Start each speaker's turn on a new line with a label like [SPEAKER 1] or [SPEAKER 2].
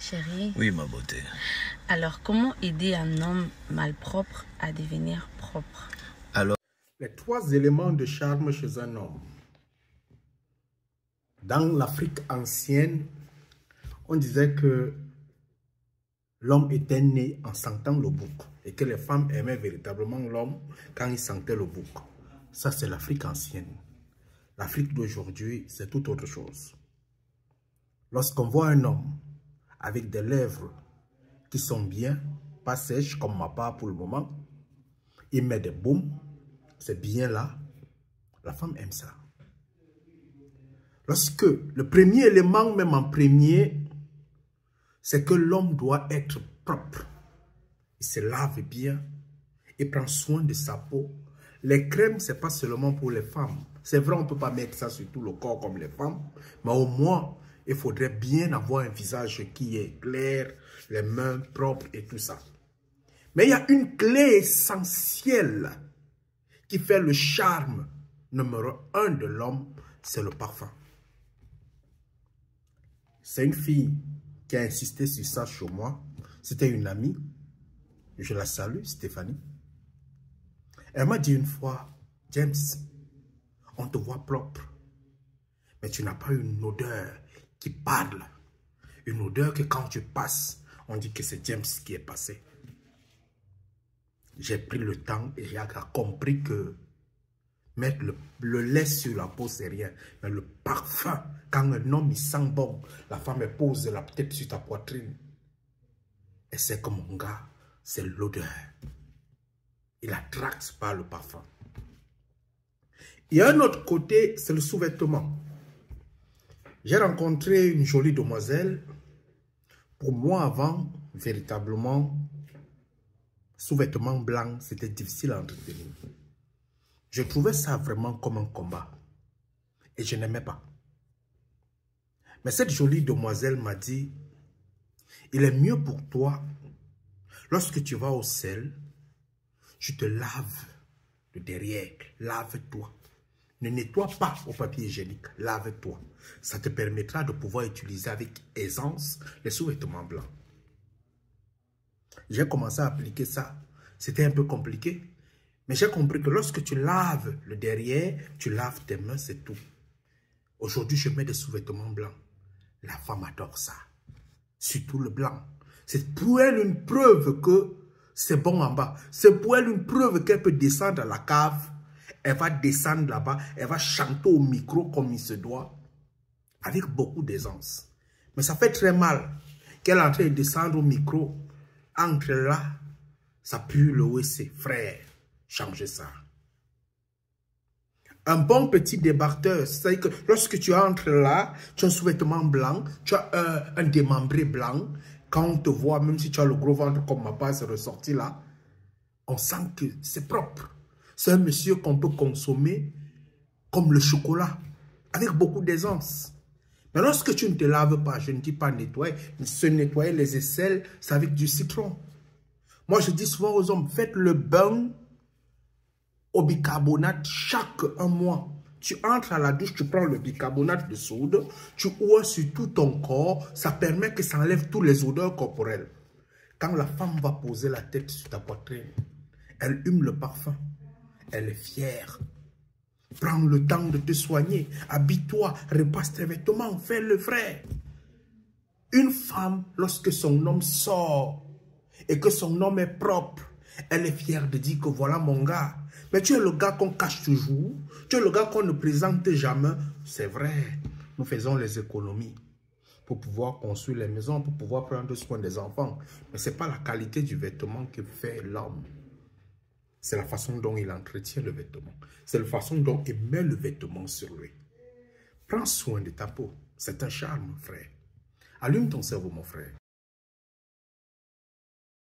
[SPEAKER 1] Chérie.
[SPEAKER 2] Oui, ma beauté.
[SPEAKER 1] Alors, comment aider un homme malpropre à devenir propre?
[SPEAKER 2] Alors,
[SPEAKER 3] les 3 éléments de charme chez un homme. Dans l'Afrique ancienne, on disait que l'homme était né en sentant le bouc et que les femmes aimaient véritablement l'homme quand il sentait le bouc. Ça, c'est l'Afrique ancienne. L'Afrique d'aujourd'hui, c'est tout autre chose. Lorsqu'on voit un homme avec des lèvres qui sont bien, pas sèches comme ma part pour le moment, il met des baumes, c'est bien là, la femme aime ça. Lorsque le premier élément, même en premier, c'est que l'homme doit être propre. Il se lave bien, il prend soin de sa peau. Les crèmes, ce n'est pas seulement pour les femmes. C'est vrai, on ne peut pas mettre ça sur tout le corps comme les femmes, mais au moins, il faudrait bien avoir un visage qui est clair, les mains propres et tout ça. Mais il y a une clé essentielle qui fait le charme numéro 1 de l'homme, c'est le parfum. C'est une fille qui a insisté sur ça chez moi. C'était une amie. Je la salue, Stéphanie. Elle m'a dit une fois, James, on te voit propre, mais tu n'as pas une odeur qui parle. Une odeur que quand tu passes, on dit que c'est James qui est passé. J'ai pris le temps et j'ai compris que mettre le lait sur la peau, c'est rien. Mais le parfum, quand un homme il sent bon, la femme elle pose la tête sur ta poitrine. Et c'est comme mon gars, c'est l'odeur. Il attraque par le parfum. Il y a un autre côté, c'est le sous-vêtement. J'ai rencontré une jolie demoiselle. Pour moi, avant, véritablement, sous-vêtement blanc, c'était difficile à entretenir. Je trouvais ça vraiment comme un combat. Et je n'aimais pas. Mais cette jolie demoiselle m'a dit, il est mieux pour toi, lorsque tu vas au sel, tu te laves le derrière, lave-toi. Ne nettoie pas au papier hygiénique, lave-toi. Ça te permettra de pouvoir utiliser avec aisance les sous-vêtements blancs. J'ai commencé à appliquer ça. C'était un peu compliqué. Mais j'ai compris que lorsque tu laves le derrière, tu laves tes mains, c'est tout. Aujourd'hui, je mets des sous-vêtements blancs. La femme adore ça. Surtout le blanc. C'est pour elle une preuve que c'est bon en bas. C'est pour elle une preuve qu'elle peut descendre à la cave. Elle va descendre là-bas. Elle va chanter au micro comme il se doit. Avec beaucoup d'aisance. Mais ça fait très mal qu'elle est en train de descendre au micro. Entre là, ça pue le WC. Frère, changez ça. Un bon petit débarqueur, c'est-à-dire que lorsque tu entres là, tu as un sous-vêtement blanc, tu as un démembré blanc. Quand on te voit, même si tu as le gros ventre comme ma part, c'est ressorti là, on sent que c'est propre. C'est un monsieur qu'on peut consommer comme le chocolat, avec beaucoup d'aisance. Mais lorsque tu ne te laves pas, je ne dis pas nettoyer, mais se nettoyer les aisselles, c'est avec du citron. Moi, je dis souvent aux hommes, faites le bain au bicarbonate chaque 1 mois. Tu entres à la douche, tu prends le bicarbonate de soude, tu oues sur tout ton corps, ça permet que ça enlève toutes les odeurs corporelles. Quand la femme va poser la tête sur ta poitrine, elle hume le parfum, elle est fière. Prends le temps de te soigner, habille-toi, repasse tes vêtements, fais le frère. Une femme, lorsque son homme sort et que son homme est propre, elle est fière de dire que voilà mon gars. Mais tu es le gars qu'on cache toujours, tu es le gars qu'on ne présente jamais. C'est vrai, nous faisons les économies pour pouvoir construire les maisons, pour pouvoir prendre soin des enfants. Mais ce n'est pas la qualité du vêtement que fait l'homme. C'est la façon dont il entretient le vêtement. C'est la façon dont il met le vêtement sur lui. Prends soin de ta peau. C'est un charme, frère. Allume ton cerveau, mon frère.